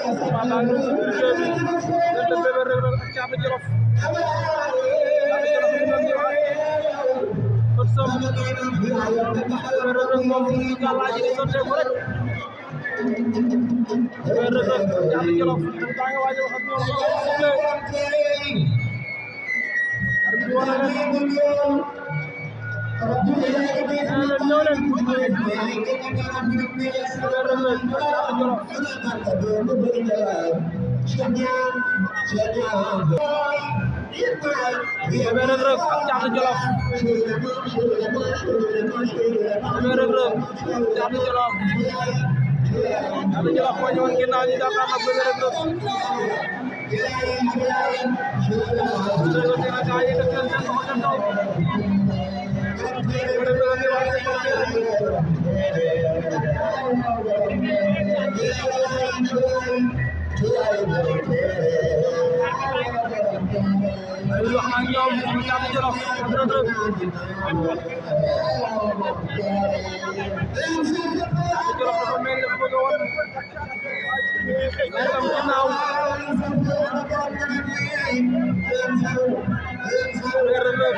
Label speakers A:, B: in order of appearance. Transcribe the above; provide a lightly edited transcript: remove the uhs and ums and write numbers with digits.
A: Baba ngi ci biir géew bi diggante Bébé Reug Reug ak Thiatou Djolof. Thiatou Djolof ñu doon ñëwaat kon soom Bébé Reug Reug moom ci gàllaa ji di sotteeku rek. Bébé Reug Reug Thiatou Djolof daa nga waaj a wax ak ñoom ñu ngi sifflé. Arbitre bi wane leen ñëw leen Bébé Reug Reug Thiatou Djolof. Bébé Reug Reug ak Thiatou Djolof. Bébé Reug Reug Thiatou Djolof. Thiatou Djolof moo ñëwoon ginnaaw ñu jàkkaarloo ak Bébé Reug Reug. Bébé Reug Reug dina gaa yi def leen seen loxo ca kaw. Bébé Reug Reug ngi wax seen loxo rek. ay wax ak ñoom Thiatou Djolof Reug Reug. Thiatou Djolof dafa mel ni dafa bëgg a woon nekkam ginnaaw. Reug Reug